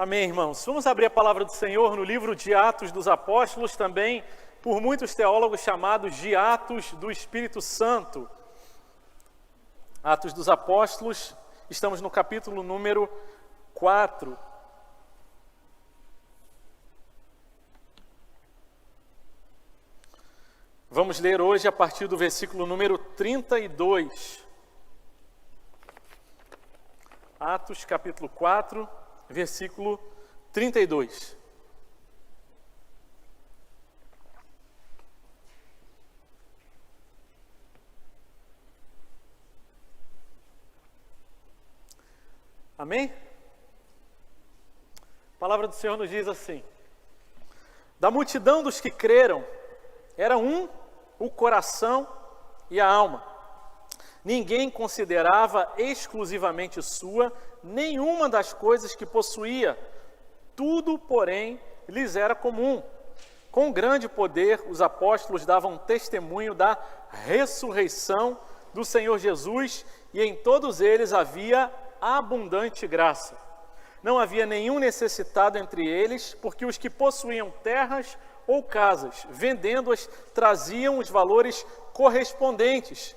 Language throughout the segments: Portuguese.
Amém, irmãos. Vamos abrir a palavra do Senhor no livro de Atos dos Apóstolos, também por muitos teólogos chamados de Atos do Espírito Santo. Atos dos Apóstolos, estamos no capítulo número 4. Vamos ler hoje a partir do versículo número 32. Atos capítulo 4, versículo 32. Amém? A palavra do Senhor nos diz assim: da multidão dos que creram, era um o coração e a alma. Ninguém considerava exclusivamente sua nenhuma das coisas que possuía. Tudo, porém, lhes era comum. Com grande poder, os apóstolos davam testemunho da ressurreição do Senhor Jesus, e em todos eles havia abundante graça. Não havia nenhum necessitado entre eles, porque os que possuíam terras ou casas, vendendo-as, traziam os valores correspondentes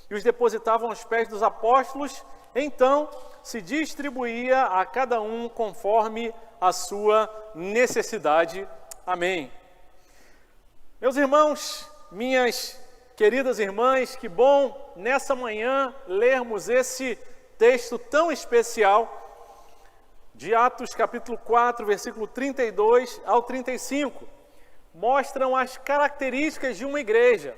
e os depositavam aos pés dos apóstolos. Então se distribuía a cada um conforme a sua necessidade. Amém. Meus irmãos, minhas queridas irmãs, que bom nessa manhã lermos esse texto tão especial de Atos capítulo 4, versículo 32 ao 35. Mostram as características de uma igreja.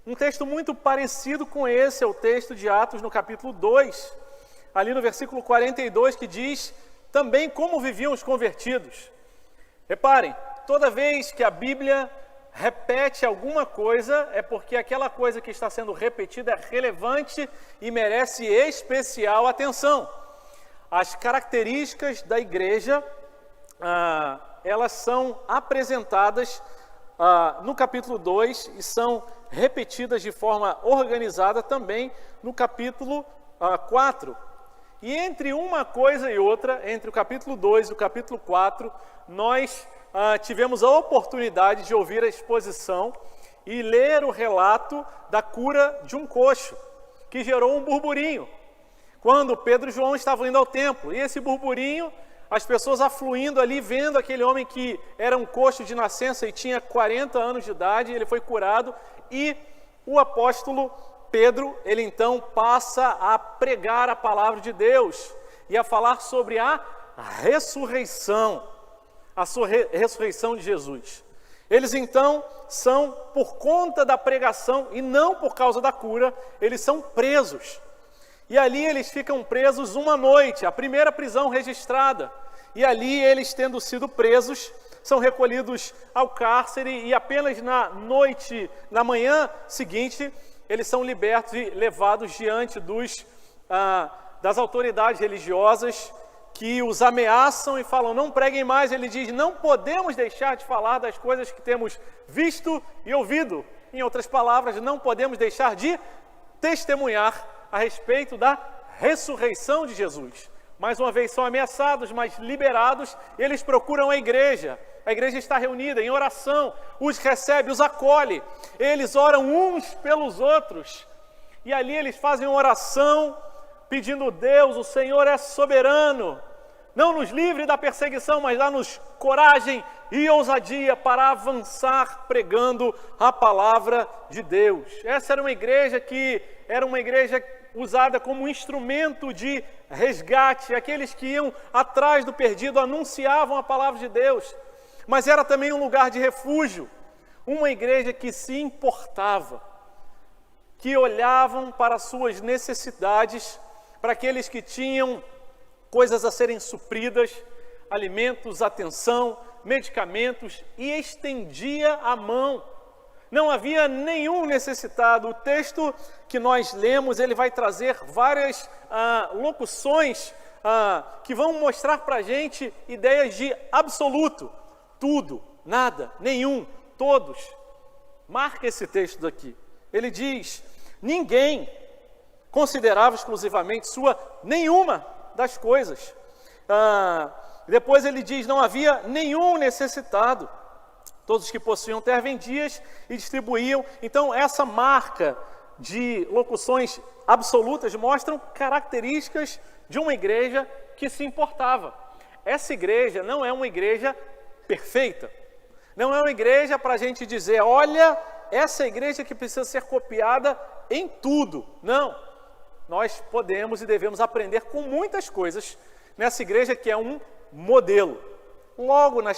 Um texto muito parecido com esse é o texto de Atos no capítulo 2, ali no versículo 42, que diz também como viviam os convertidos. Reparem, toda vez que a Bíblia repete alguma coisa, é porque aquela coisa que está sendo repetida é relevante e merece especial atenção. As características da igreja, elas são apresentadas no capítulo 2 e são repetidas de forma organizada também no capítulo 4. E entre uma coisa e outra, entre o capítulo 2 e o capítulo 4, nós tivemos a oportunidade de ouvir a exposição e ler o relato da cura de um coxo, que gerou um burburinho, quando Pedro e João estavam indo ao templo. E esse burburinho, as pessoas afluindo ali, vendo aquele homem que era um coxo de nascença e tinha 40 anos de idade, ele foi curado, e o apóstolo Pedro, ele então passa a pregar a palavra de Deus e a falar sobre a ressurreição, ressurreição de Jesus. Eles então são, por conta da pregação e não por causa da cura, eles são presos. E ali eles ficam presos uma noite, a primeira prisão registrada. E ali eles, tendo sido presos, são recolhidos ao cárcere, e apenas na manhã seguinte, eles são libertos e levados diante das autoridades religiosas, que os ameaçam e falam: não preguem mais. Ele diz: não podemos deixar de falar das coisas que temos visto e ouvido. Em outras palavras, não podemos deixar de testemunhar a respeito da ressurreição de Jesus. Mais uma vez são ameaçados, mas liberados, eles procuram a igreja está reunida em oração, os recebe, os acolhe, eles oram uns pelos outros, e ali eles fazem uma oração, pedindo: Deus, o Senhor é soberano, não nos livre da perseguição, mas dá-nos coragem e ousadia para avançar pregando a palavra de Deus. Essa era uma igreja que era uma igreja usada como instrumento de resgate. Aqueles que iam atrás do perdido anunciavam a palavra de Deus, mas era também um lugar de refúgio, uma igreja que se importava, que olhavam para suas necessidades, para aqueles que tinham coisas a serem supridas, alimentos, atenção, medicamentos, e estendia a mão. Não havia nenhum necessitado. O texto que nós lemos, ele vai trazer várias locuções que vão mostrar para a gente ideias de absoluto. Tudo, nada, nenhum, todos. Marca esse texto daqui. Ele diz: ninguém considerava exclusivamente sua nenhuma das coisas. Depois ele diz, não havia nenhum necessitado. Todos os que possuíam terra vendiam e distribuíam. Então essa marca de locuções absolutas mostram características de uma igreja que se importava. Essa igreja não é uma igreja perfeita. Não é uma igreja para a gente dizer, olha, essa igreja que precisa ser copiada em tudo. Não. Nós podemos e devemos aprender com muitas coisas nessa igreja que é um modelo. Logo na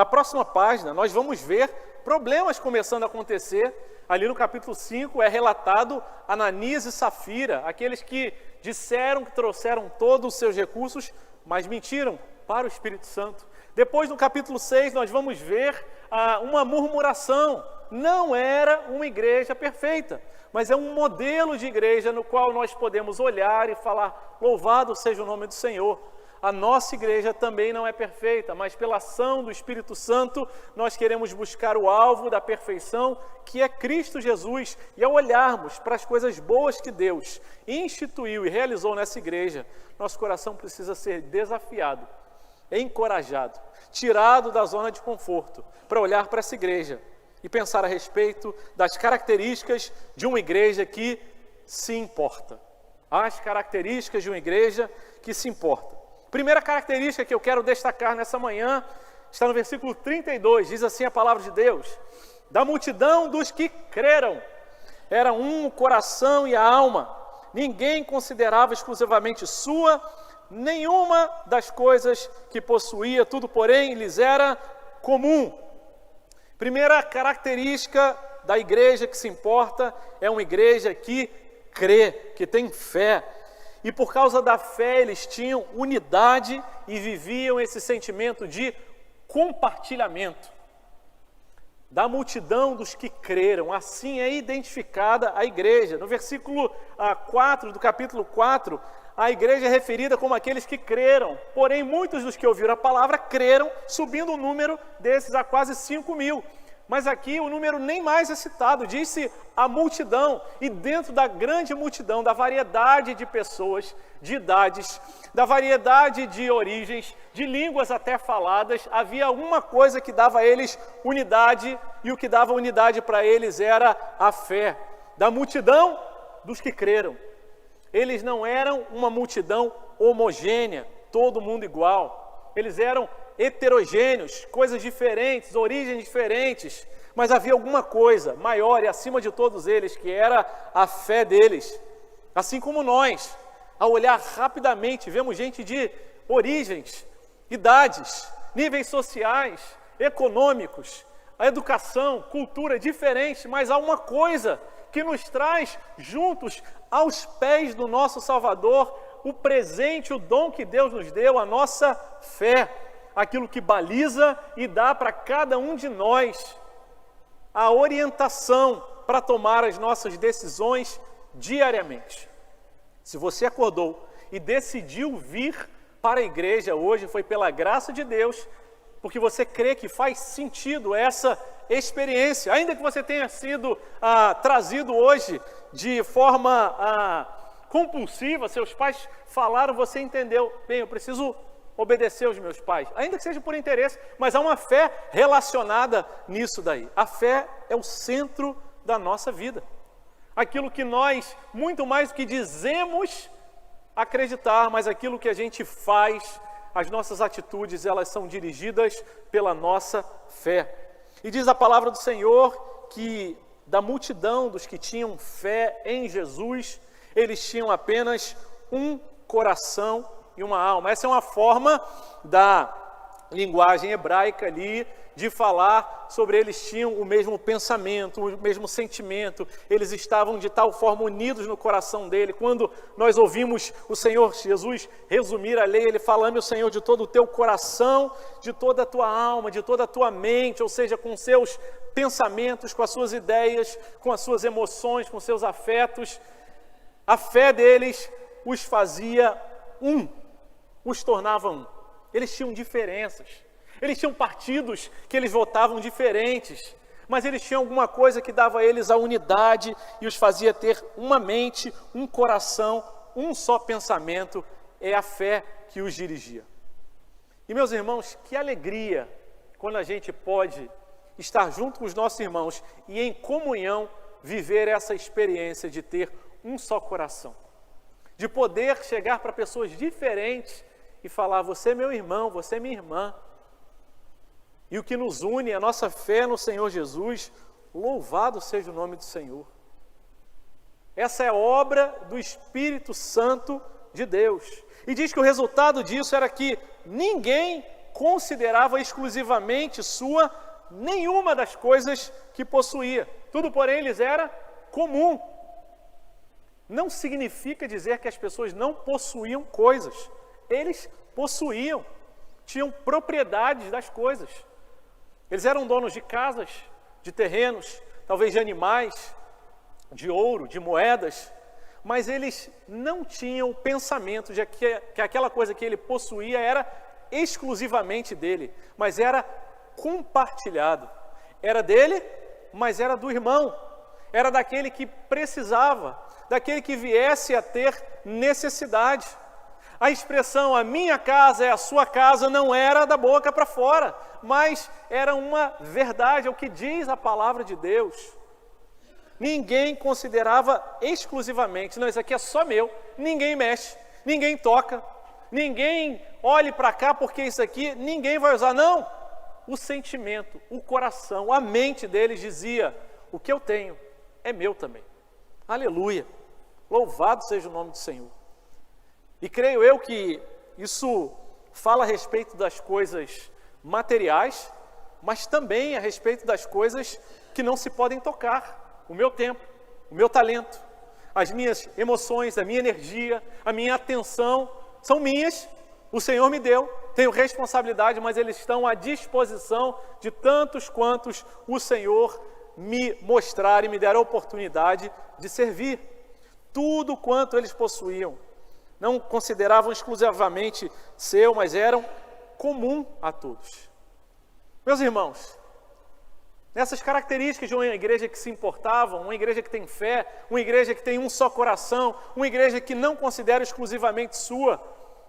próxima página, nós vamos ver problemas começando a acontecer. Ali no capítulo 5 é relatado Ananias e Safira, aqueles que disseram que trouxeram todos os seus recursos, mas mentiram para o Espírito Santo. Depois no capítulo 6 nós vamos ver uma murmuração. Não era uma igreja perfeita, mas é um modelo de igreja no qual nós podemos olhar e falar, louvado seja o nome do Senhor. A nossa igreja também não é perfeita, mas pela ação do Espírito Santo, nós queremos buscar o alvo da perfeição, que é Cristo Jesus. E ao olharmos para as coisas boas que Deus instituiu e realizou nessa igreja, nosso coração precisa ser desafiado, encorajado, tirado da zona de conforto, para olhar para essa igreja e pensar a respeito das características de uma igreja que se importa. As características de uma igreja que se importa. Primeira característica que eu quero destacar nessa manhã está no versículo 32, diz assim a palavra de Deus: da multidão dos que creram, era um o coração e a alma, ninguém considerava exclusivamente sua, nenhuma das coisas que possuía, tudo porém lhes era comum. Primeira característica da igreja que se importa é uma igreja que crê, que tem fé. E por causa da fé eles tinham unidade e viviam esse sentimento de compartilhamento. Da multidão dos que creram, assim é identificada a igreja. No versículo 4 do capítulo 4, a igreja é referida como aqueles que creram. Porém, muitos dos que ouviram a palavra creram, subindo o número desses a quase 5.000. Mas aqui o número nem mais é citado, diz-se a multidão. E dentro da grande multidão, da variedade de pessoas, de idades, da variedade de origens, de línguas até faladas, havia uma coisa que dava a eles unidade, e o que dava unidade para eles era a fé. Da multidão dos que creram. Eles não eram uma multidão homogênea, todo mundo igual. Eles eram heterogêneos, coisas diferentes, origens diferentes, mas havia alguma coisa maior e acima de todos eles, que era a fé deles. Assim como nós, ao olhar rapidamente, vemos gente de origens, idades, níveis sociais, econômicos, a educação, cultura diferente, mas há uma coisa que nos traz juntos aos pés do nosso Salvador, o presente, o dom que Deus nos deu, a nossa fé. Aquilo que baliza e dá para cada um de nós a orientação para tomar as nossas decisões diariamente. Se você acordou e decidiu vir para a igreja hoje, foi pela graça de Deus, porque você crê que faz sentido essa experiência, ainda que você tenha sido trazido hoje de forma compulsiva, seus pais falaram, você entendeu, bem, eu preciso obedecer aos meus pais, ainda que seja por interesse, mas há uma fé relacionada nisso daí. A fé é o centro da nossa vida. Aquilo que nós, muito mais do que dizemos acreditar, mas aquilo que a gente faz, as nossas atitudes, elas são dirigidas pela nossa fé. E diz a palavra do Senhor que da multidão dos que tinham fé em Jesus, eles tinham apenas um coração e uma alma. Essa é uma forma da linguagem hebraica ali de falar sobre eles tinham o mesmo pensamento, o mesmo sentimento, eles estavam de tal forma unidos no coração dele. Quando nós ouvimos o Senhor Jesus resumir a lei, ele fala: ame o Senhor de todo o teu coração, de toda a tua alma, de toda a tua mente, ou seja, com seus pensamentos, com as suas ideias, com as suas emoções, com seus afetos. A fé deles os fazia os tornava um. Eles tinham diferenças, eles tinham partidos que eles votavam diferentes, mas eles tinham alguma coisa que dava a eles a unidade e os fazia ter uma mente, um coração, um só pensamento. É a fé que os dirigia. E meus irmãos, que alegria quando a gente pode estar junto com os nossos irmãos e em comunhão viver essa experiência de ter um só coração. De poder chegar para pessoas diferentes e falar, você é meu irmão, você é minha irmã. E o que nos une é a nossa fé no Senhor Jesus, louvado seja o nome do Senhor. Essa é a obra do Espírito Santo de Deus. E diz que o resultado disso era que ninguém considerava exclusivamente sua nenhuma das coisas que possuía. Tudo, porém, lhes era comum. Não significa dizer que as pessoas não possuíam coisas. Eles possuíam, tinham propriedades das coisas. Eles eram donos de casas, de terrenos, talvez de animais, de ouro, de moedas, mas eles não tinham o pensamento de que aquela coisa que ele possuía era exclusivamente dele, mas era compartilhado. Era dele, mas era do irmão, era daquele que precisava, daquele que viesse a ter necessidade. A expressão, a minha casa é a sua casa, não era da boca para fora, mas era uma verdade, é o que diz a palavra de Deus. Ninguém considerava exclusivamente, não, isso aqui é só meu, ninguém mexe, ninguém toca, ninguém olhe para cá porque isso aqui ninguém vai usar, não. O sentimento, o coração, a mente deles dizia, o que eu tenho é meu também. Aleluia, louvado seja o nome do Senhor. E creio eu que isso fala a respeito das coisas materiais, mas também a respeito das coisas que não se podem tocar. O meu tempo, o meu talento, as minhas emoções, a minha energia, a minha atenção são minhas, o Senhor me deu, tenho responsabilidade, mas eles estão à disposição de tantos quantos o Senhor me mostrar e me der a oportunidade de servir. Tudo quanto eles possuíam, não consideravam exclusivamente seu, mas eram comum a todos. Meus irmãos, nessas características de uma igreja que se importava, uma igreja que tem fé, uma igreja que tem um só coração, uma igreja que não considera exclusivamente sua,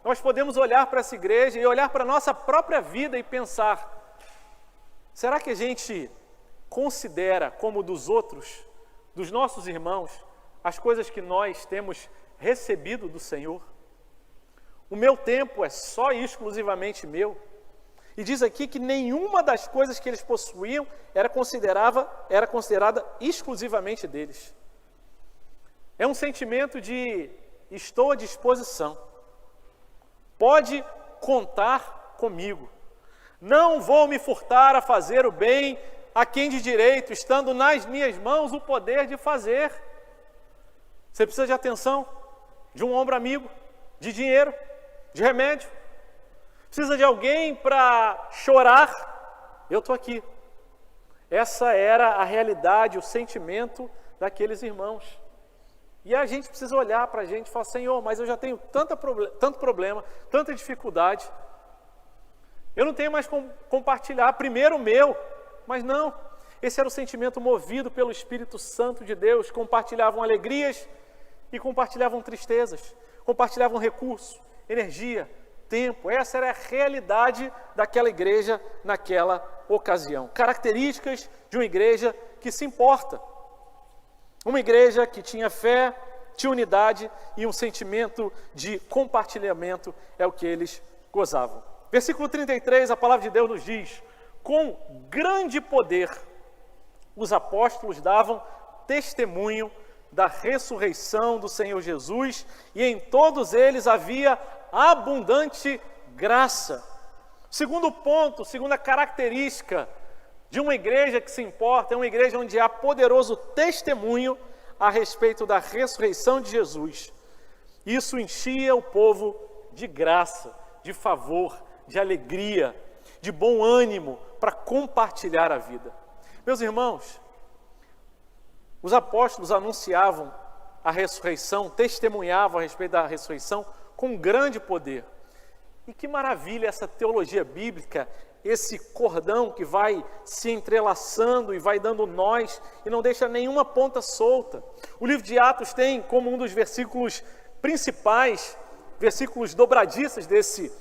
nós podemos olhar para essa igreja e olhar para a nossa própria vida e pensar, será que a gente considera como dos outros, dos nossos irmãos, as coisas que nós temos recebido do Senhor? O meu tempo é só e exclusivamente meu. E diz aqui que nenhuma das coisas que eles possuíam era considerada exclusivamente deles. É um sentimento de estou à disposição. Pode contar comigo. Não vou me furtar a fazer o bem a quem de direito, estando nas minhas mãos o poder de fazer. Você precisa de atenção, de um ombro amigo, de dinheiro, de remédio. Precisa de alguém para chorar? Eu estou aqui. Essa era a realidade, o sentimento daqueles irmãos. E a gente precisa olhar para a gente e falar, Senhor, mas eu já tenho tanto problema, tanta dificuldade. Eu não tenho mais como compartilhar, primeiro o meu. Mas não, esse era o sentimento movido pelo Espírito Santo de Deus. Compartilhavam alegrias e compartilhavam tristezas. Compartilhavam recursos, energia, tempo. Essa era a realidade daquela igreja naquela ocasião. Características de uma igreja que se importa. Uma igreja que tinha fé, tinha unidade e um sentimento de compartilhamento é o que eles gozavam. Versículo 33, a palavra de Deus nos diz, com grande poder os apóstolos davam testemunho da ressurreição do Senhor Jesus e em todos eles havia abundante graça. Segundo ponto, segunda característica de uma igreja que se importa, é uma igreja onde há poderoso testemunho a respeito da ressurreição de Jesus. Isso enchia o povo de graça, de favor, de alegria, de bom ânimo para compartilhar a vida. Meus irmãos, os apóstolos anunciavam a ressurreição, testemunhavam a respeito da ressurreição com grande poder. E que maravilha essa teologia bíblica, esse cordão que vai se entrelaçando e vai dando nós e não deixa nenhuma ponta solta. O livro de Atos tem como um dos versículos principais versículos dobradiços desse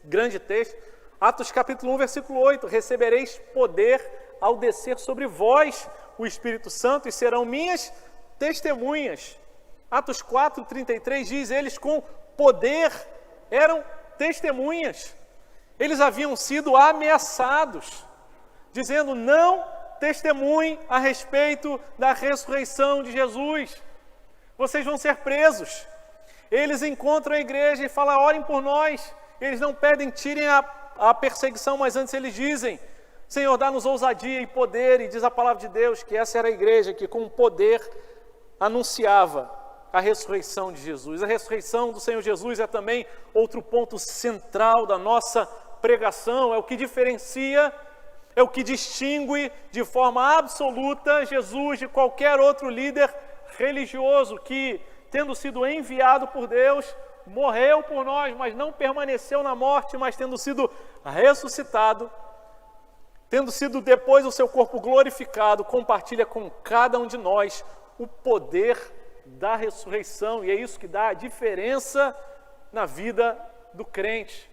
grande texto. Atos capítulo 1, versículo 8, recebereis poder ao descer sobre vós o Espírito Santo e serão minhas testemunhas. Atos 4, 33 diz, eles com poder eram testemunhas. Eles haviam sido ameaçados, dizendo, não testemunhem a respeito da ressurreição de Jesus. Vocês vão ser presos. Eles encontram a igreja e falam, orem por nós. Eles não pedem, tirem a perseguição, mas antes eles dizem, Senhor, dá-nos ousadia e poder. E diz a palavra de Deus que essa era a igreja que com poder anunciava a ressurreição de Jesus. A ressurreição do Senhor Jesus é também outro ponto central da nossa pregação, é o que diferencia, é o que distingue de forma absoluta Jesus de qualquer outro líder religioso que, tendo sido enviado por Deus, morreu por nós, mas não permaneceu na morte, mas tendo sido ressuscitado, tendo sido depois o seu corpo glorificado, compartilha com cada um de nós o poder da ressurreição, e é isso que dá a diferença na vida do crente.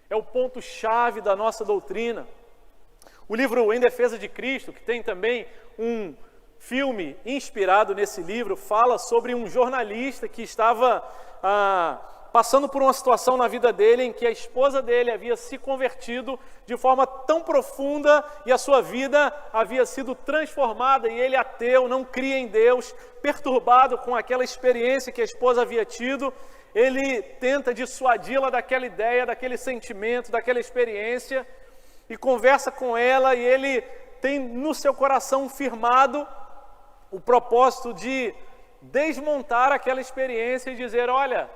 É o ponto-chave da nossa doutrina. O livro Em Defesa de Cristo, que tem também um filme inspirado nesse livro, fala sobre um jornalista que estava passando por uma situação na vida dele em que a esposa dele havia se convertido de forma tão profunda e a sua vida havia sido transformada, e ele, ateu, não cria em Deus, perturbado com aquela experiência que a esposa havia tido, ele tenta dissuadi-la daquela ideia, daquele sentimento, daquela experiência, e conversa com ela, e ele tem no seu coração firmado o propósito de desmontar aquela experiência e dizer, olha,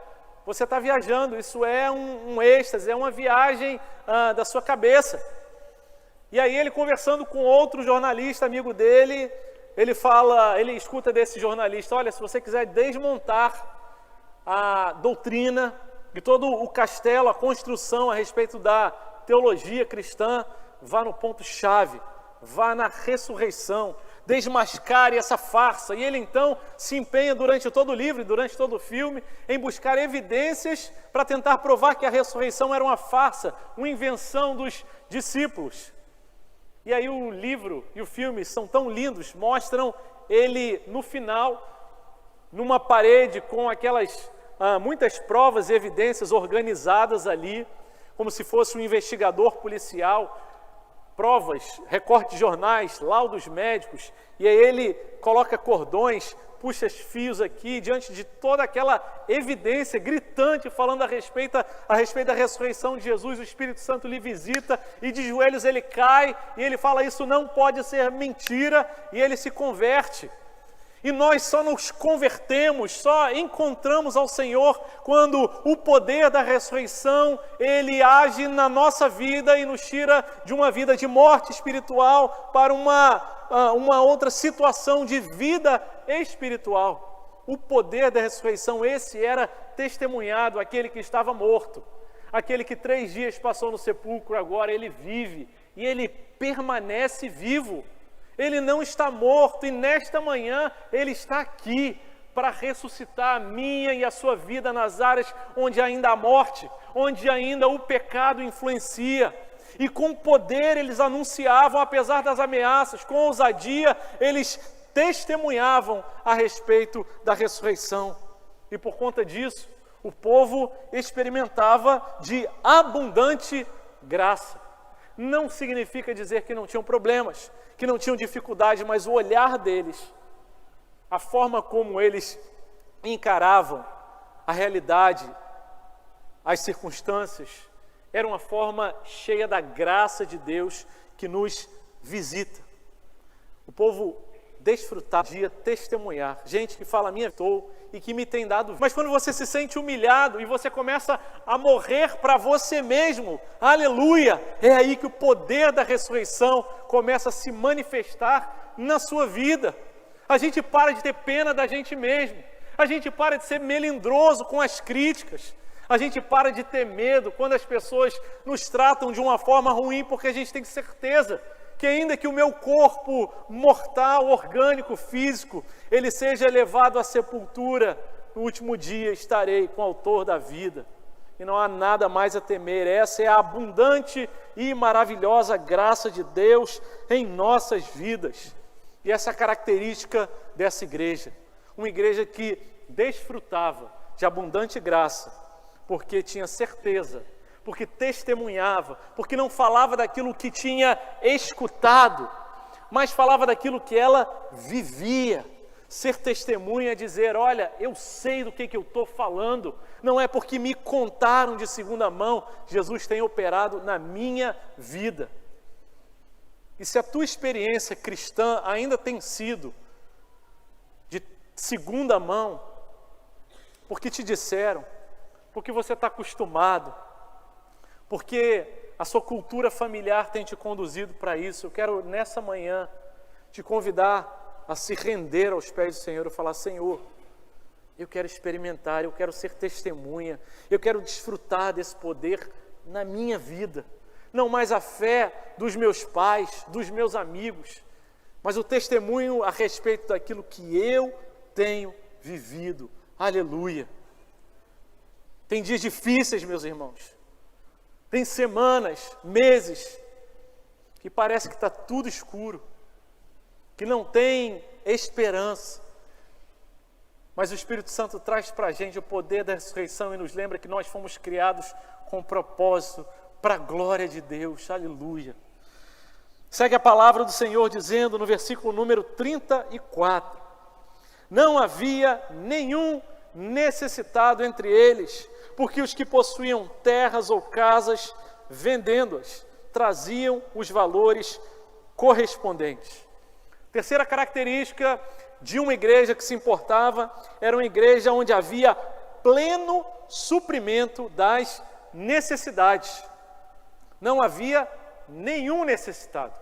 você está viajando, isso é um êxtase, é uma viagem da sua cabeça. E aí ele, conversando com outro jornalista, amigo dele, ele escuta desse jornalista, olha, se você quiser desmontar a doutrina de todo o castelo, a construção a respeito da teologia cristã, vá no ponto-chave, vá na ressurreição, desmascare essa farsa. E ele então se empenha durante todo o livro, durante todo o filme, em buscar evidências para tentar provar que a ressurreição era uma farsa, uma invenção dos discípulos. E aí o livro e o filme são tão lindos, mostram ele no final, numa parede com aquelas muitas provas e evidências organizadas ali, como se fosse um investigador policial, provas, recortes de jornais, laudos médicos, e aí ele coloca cordões, puxa fios aqui, diante de toda aquela evidência gritante, falando a respeito da ressurreição de Jesus, o Espírito Santo lhe visita, e de joelhos ele cai, e ele fala, isso não pode ser mentira, e ele se converte. E nós só nos convertemos, só encontramos ao Senhor quando o poder da ressurreição, ele age na nossa vida e nos tira de uma vida de morte espiritual para uma outra situação de vida espiritual. O poder da ressurreição, esse era testemunhado, aquele que estava morto, aquele que 3 dias passou no sepulcro, agora ele vive e ele permanece vivo. Ele não está morto, e nesta manhã ele está aqui para ressuscitar a minha e a sua vida nas áreas onde ainda há morte, onde ainda o pecado influencia. E com poder eles anunciavam, apesar das ameaças, com ousadia, eles testemunhavam a respeito da ressurreição. E por conta disso, o povo experimentava de abundante graça. Não significa dizer que não tinham problemas, que não tinham dificuldade, mas o olhar deles, a forma como eles encaravam a realidade, as circunstâncias, era uma forma cheia da graça de Deus que nos visita. O povo desfrutar de testemunhar, gente que fala, minha estou, e que me tem dado. Mas quando você se sente humilhado e você começa a morrer para você mesmo, aleluia, é aí que o poder da ressurreição começa a se manifestar na sua vida. A gente para de ter pena da gente mesmo, a gente para de ser melindroso com as críticas, a gente para de ter medo quando as pessoas nos tratam de uma forma ruim, porque a gente tem certeza que ainda que o meu corpo mortal, orgânico, físico, ele seja levado à sepultura, no último dia estarei com o autor da vida, e não há nada mais a temer. Essa é a abundante e maravilhosa graça de Deus em nossas vidas. E essa é a característica dessa igreja, uma igreja que desfrutava de abundante graça, porque tinha certeza, porque testemunhava, porque não falava daquilo que tinha escutado, mas falava daquilo que ela vivia. Ser testemunha é dizer, olha, eu sei do que eu estou falando, não é porque me contaram de segunda mão, Jesus tem operado na minha vida. E se a tua experiência cristã ainda tem sido de segunda mão, porque te disseram, porque você está acostumado, porque a sua cultura familiar tem te conduzido para isso, eu quero nessa manhã te convidar a se render aos pés do Senhor e falar, Senhor, eu quero experimentar, eu quero ser testemunha, eu quero desfrutar desse poder na minha vida. Não mais a fé dos meus pais, dos meus amigos, mas o testemunho a respeito daquilo que eu tenho vivido. Aleluia! Tem dias difíceis, meus irmãos. Tem semanas, meses, que parece que está tudo escuro, que não tem esperança. Mas o Espírito Santo traz para a gente o poder da ressurreição e nos lembra que nós fomos criados com propósito, para a glória de Deus. Aleluia. Segue a palavra do Senhor dizendo no versículo número 34, não havia nenhum necessitado entre eles, porque os que possuíam terras ou casas, vendendo-as, traziam os valores correspondentes. Terceira característica de uma igreja que se importava, era uma igreja onde havia pleno suprimento das necessidades. Não havia nenhum necessitado.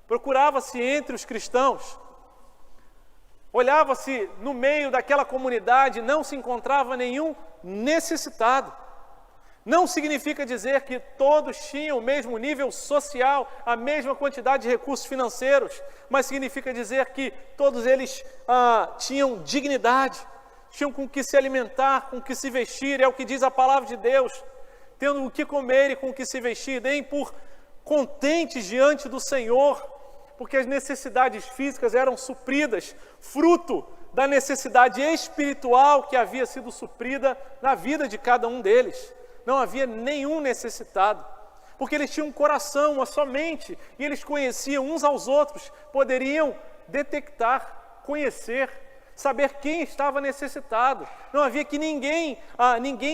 Procurava-se entre os cristãos, olhava-se no meio daquela comunidade, não se encontrava nenhum necessitado. Não significa dizer que todos tinham o mesmo nível social, a mesma quantidade de recursos financeiros, mas significa dizer que todos eles tinham dignidade, tinham com que se alimentar, com que se vestir, é o que diz a palavra de Deus, tendo o que comer e com o que se vestir, deem por contentes diante do Senhor, porque as necessidades físicas eram supridas, fruto da necessidade espiritual que havia sido suprida na vida de cada um deles. Não havia nenhum necessitado, porque eles tinham um coração, uma só mente, e eles conheciam uns aos outros, poderiam detectar, conhecer, saber quem estava necessitado. Não havia que ninguém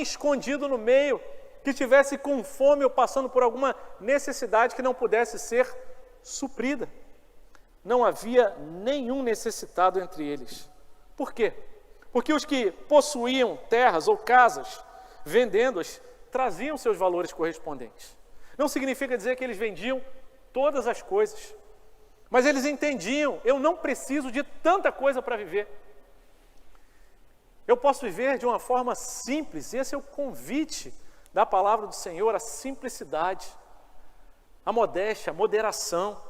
escondido no meio, que estivesse com fome ou passando por alguma necessidade que não pudesse ser suprida. Não havia nenhum necessitado entre eles. Por quê? Porque os que possuíam terras ou casas, vendendo-as, traziam seus valores correspondentes. Não significa dizer que eles vendiam todas as coisas, mas eles entendiam, eu não preciso de tanta coisa para viver. Eu posso viver de uma forma simples, esse é o convite da palavra do Senhor, a simplicidade, a modéstia, a moderação,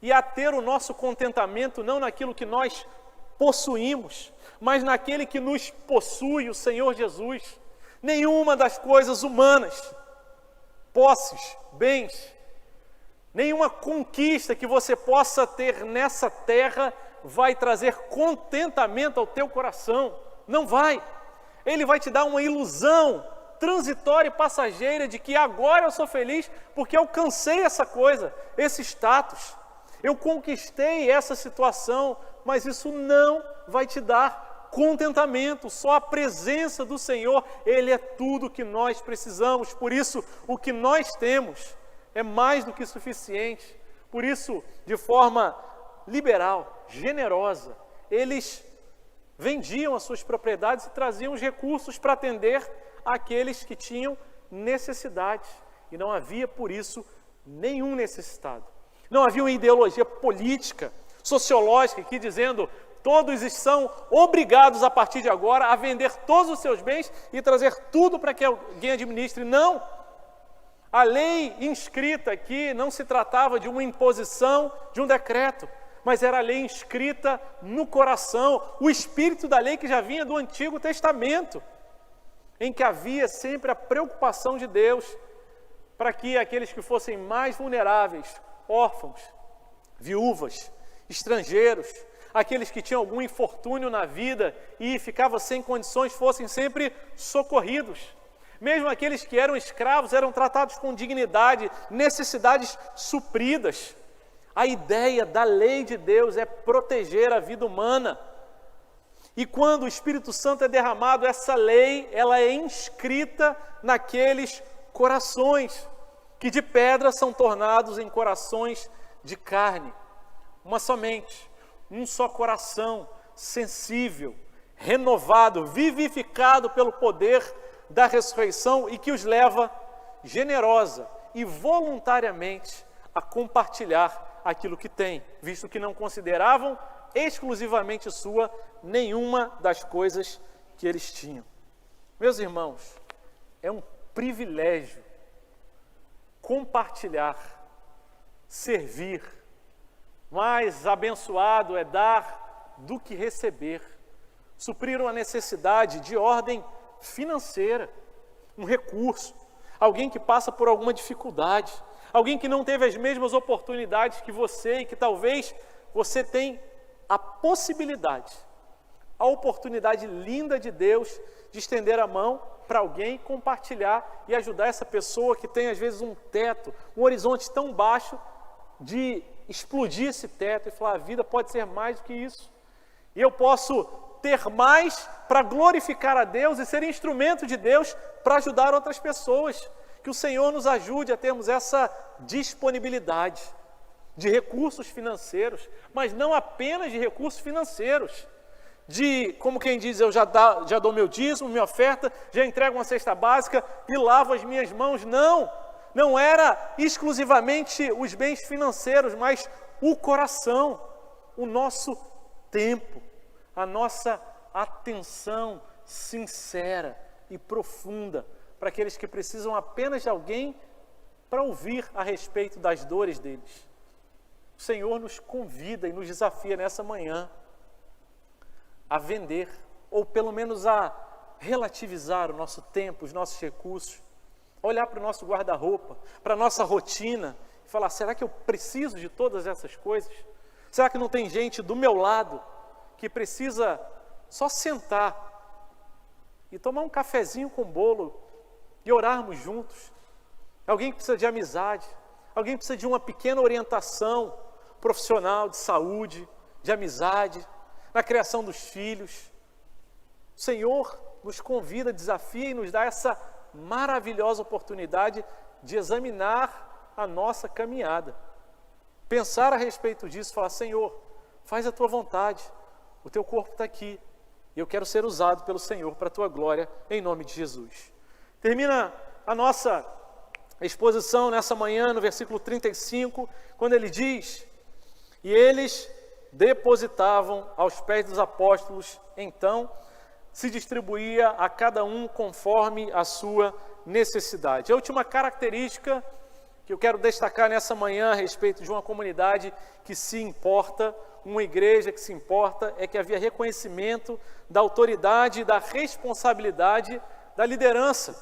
e a ter o nosso contentamento não naquilo que nós possuímos, mas naquele que nos possui, o Senhor Jesus. Nenhuma das coisas humanas, posses, bens, nenhuma conquista que você possa ter nessa terra vai trazer contentamento ao teu coração. Não vai. Ele vai te dar uma ilusão transitória e passageira de que agora eu sou feliz porque alcancei essa coisa, esse status. Eu conquistei essa situação, mas isso não vai te dar contentamento. Só a presença do Senhor, Ele é tudo que nós precisamos. Por isso, o que nós temos é mais do que suficiente. Por isso, de forma liberal, generosa, eles vendiam as suas propriedades e traziam os recursos para atender àqueles que tinham necessidade. E não havia, por isso, nenhum necessitado. Não havia uma ideologia política, sociológica, aqui dizendo todos são obrigados a partir de agora a vender todos os seus bens e trazer tudo para que alguém administre. Não! A lei inscrita aqui não se tratava de uma imposição, de um decreto, mas era a lei inscrita no coração, o espírito da lei que já vinha do Antigo Testamento, em que havia sempre a preocupação de Deus para que aqueles que fossem mais vulneráveis, órfãos, viúvas, estrangeiros, aqueles que tinham algum infortúnio na vida e ficavam sem condições, fossem sempre socorridos. Mesmo aqueles que eram escravos eram tratados com dignidade, necessidades supridas. A ideia da lei de Deus é proteger a vida humana. E quando o Espírito Santo é derramado, essa lei, ela é inscrita naqueles corações, que de pedra são tornados em corações de carne. Uma só mente, um só coração, sensível, renovado, vivificado pelo poder da ressurreição e que os leva generosa e voluntariamente a compartilhar aquilo que tem, visto que não consideravam exclusivamente sua nenhuma das coisas que eles tinham. Meus irmãos, é um privilégio compartilhar, servir. Mais abençoado é dar do que receber. Suprir uma necessidade de ordem financeira, um recurso, alguém que passa por alguma dificuldade, alguém que não teve as mesmas oportunidades que você e que talvez você tenha a possibilidade, a oportunidade linda de Deus de estender a mão para alguém, compartilhar e ajudar essa pessoa que tem às vezes um teto, um horizonte tão baixo, de explodir esse teto e falar: a vida pode ser mais do que isso. E eu posso ter mais para glorificar a Deus e ser instrumento de Deus para ajudar outras pessoas. Que o Senhor nos ajude a termos essa disponibilidade de recursos financeiros, mas não apenas de recursos financeiros, de, como quem diz, eu já dou meu dízimo, minha oferta, já entrego uma cesta básica e lavo as minhas mãos. Não era exclusivamente os bens financeiros, mas o coração, o nosso tempo, a nossa atenção sincera e profunda para aqueles que precisam apenas de alguém para ouvir a respeito das dores deles. O Senhor nos convida e nos desafia nessa manhã a vender, ou pelo menos a relativizar o nosso tempo, os nossos recursos, olhar para o nosso guarda-roupa, para a nossa rotina e falar: será que eu preciso de todas essas coisas? Será que não tem gente do meu lado que precisa só sentar e tomar um cafezinho com bolo e orarmos juntos? Alguém que precisa de amizade, alguém que precisa de uma pequena orientação profissional, de saúde, de amizade, na criação dos filhos. O Senhor nos convida, desafia e nos dá essa maravilhosa oportunidade de examinar a nossa caminhada, pensar a respeito disso, falar: Senhor, faz a tua vontade, o teu corpo está aqui e eu quero ser usado pelo Senhor para a tua glória, em nome de Jesus. Termina a nossa exposição nessa manhã no versículo 35, quando ele diz: e eles depositavam aos pés dos apóstolos, então se distribuía a cada um conforme a sua necessidade. A última característica que eu quero destacar nessa manhã a respeito de uma comunidade que se importa, uma igreja que se importa, é que havia reconhecimento da autoridade e da responsabilidade da liderança.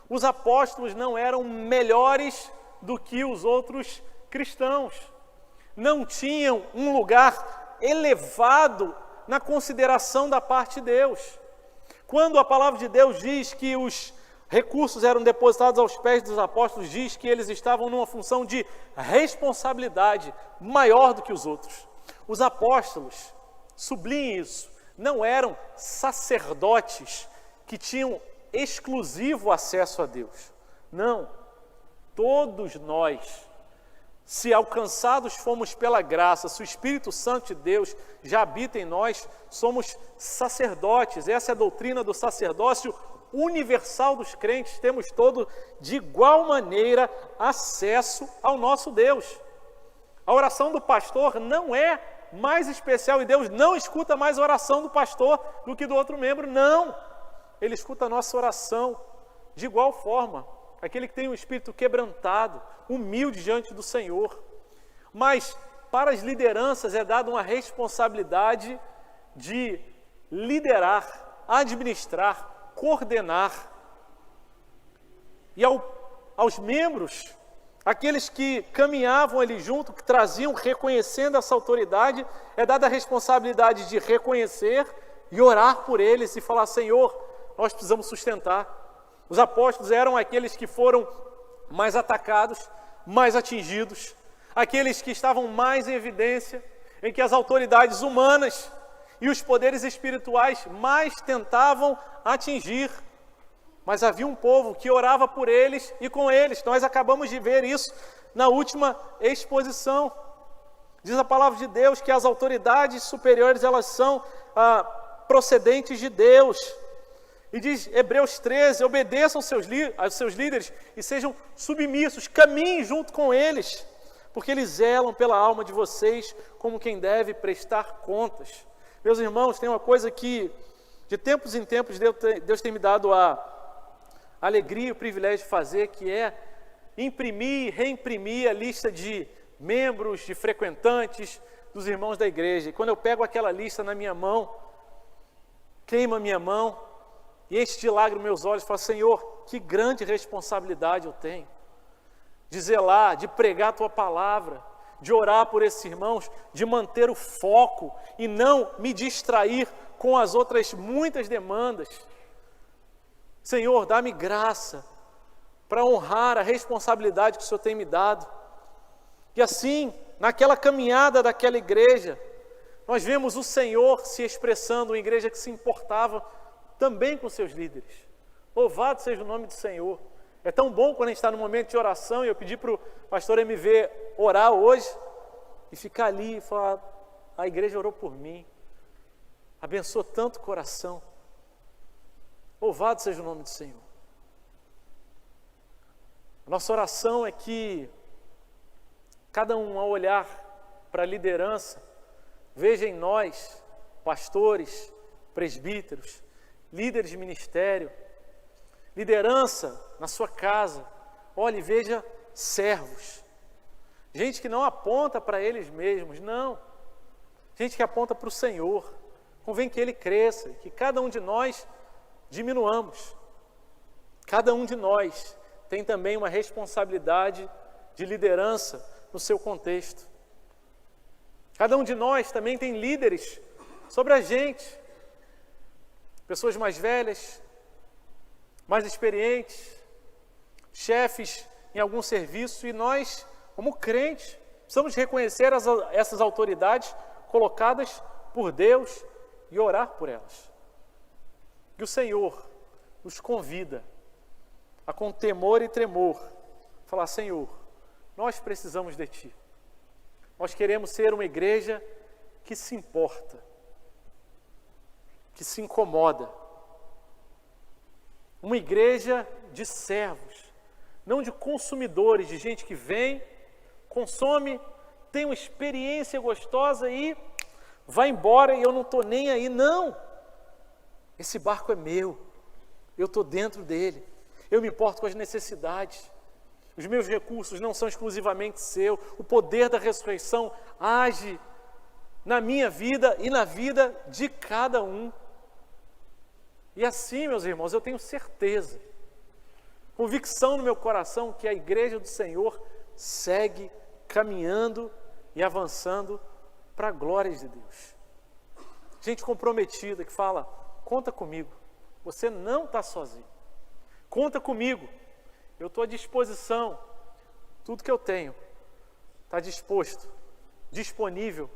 Os apóstolos não eram melhores do que os outros cristãos, não tinham um lugar elevado na consideração da parte de Deus. Quando a palavra de Deus diz que os recursos eram depositados aos pés dos apóstolos, diz que eles estavam numa função de responsabilidade maior do que os outros. Os apóstolos, sublinhem isso, não eram sacerdotes que tinham exclusivo acesso a Deus. Não, todos nós, se alcançados fomos pela graça, se o Espírito Santo de Deus já habita em nós, somos sacerdotes. Essa é a doutrina do sacerdócio universal dos crentes. Temos todo, de igual maneira, acesso ao nosso Deus. A oração do pastor não é mais especial e Deus não escuta mais a oração do pastor do que do outro membro, não. Ele escuta a nossa oração de igual forma. Aquele que tem um espírito quebrantado, humilde diante do Senhor. Mas para as lideranças é dada uma responsabilidade de liderar, administrar, coordenar. E aos membros, aqueles que caminhavam ali junto, que traziam, reconhecendo essa autoridade, é dada a responsabilidade de reconhecer e orar por eles e falar: Senhor, nós precisamos sustentar. Os apóstolos eram aqueles que foram mais atacados, mais atingidos, aqueles que estavam mais em evidência, em que as autoridades humanas e os poderes espirituais mais tentavam atingir. Mas havia um povo que orava por eles e com eles. Nós acabamos de ver isso na última exposição. Diz a palavra de Deus que as autoridades superiores, elas são procedentes de Deus. E diz Hebreus 13, obedeçam aos seus líderes e sejam submissos, caminhem junto com eles, porque eles zelam pela alma de vocês como quem deve prestar contas. Meus irmãos, tem uma coisa que de tempos em tempos Deus tem me dado a alegria e o privilégio de fazer, que é imprimir e reimprimir a lista de membros, de frequentantes, dos irmãos da igreja. E quando eu pego aquela lista na minha mão, queima a minha mão e enche de lágrimas meus olhos, falo: Senhor, que grande responsabilidade eu tenho de zelar, de pregar a Tua palavra, de orar por esses irmãos, de manter o foco e não me distrair com as outras muitas demandas. Senhor, dá-me graça para honrar a responsabilidade que o Senhor tem me dado. E assim, naquela caminhada daquela igreja, nós vemos o Senhor se expressando, uma igreja que se importava também com seus líderes. Louvado seja o nome do Senhor. É tão bom quando a gente está no momento de oração, e eu pedi para o pastor MV orar hoje, e ficar ali e falar: a igreja orou por mim, abençoou tanto o coração. Louvado seja o nome do Senhor. A nossa oração é que cada um, ao olhar para a liderança, veja em nós, pastores, presbíteros, líderes de ministério, liderança na sua casa, olhe e veja servos, gente que não aponta para eles mesmos, não, gente que aponta para o Senhor. Convém que Ele cresça, que cada um de nós diminuamos. Cada um de nós tem também uma responsabilidade de liderança no seu contexto. Cada um de nós também tem líderes sobre a gente, pessoas mais velhas, mais experientes, chefes em algum serviço, e nós, como crentes, precisamos reconhecer essas autoridades colocadas por Deus e orar por elas. Que o Senhor nos convida a, com temor e tremor, falar: Senhor, nós precisamos de Ti. Nós queremos ser uma igreja que se importa, que se incomoda. Uma igreja de servos, não de consumidores, de gente que vem, consome, tem uma experiência gostosa e vai embora e eu não estou nem aí. Não! Esse barco é meu, eu estou dentro dele, eu me importo com as necessidades. Os meus recursos não são exclusivamente seus. O poder da ressurreição age na minha vida e na vida de cada um. E assim, meus irmãos, eu tenho certeza, convicção no meu coração, que a igreja do Senhor segue caminhando e avançando para a glória de Deus. Gente comprometida que fala: conta comigo, você não está sozinho. Conta comigo, eu estou à disposição. Tudo que eu tenho está disposto, disponível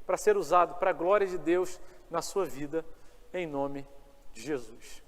para ser usado para a glória de Deus na sua vida, em nome de Jesus.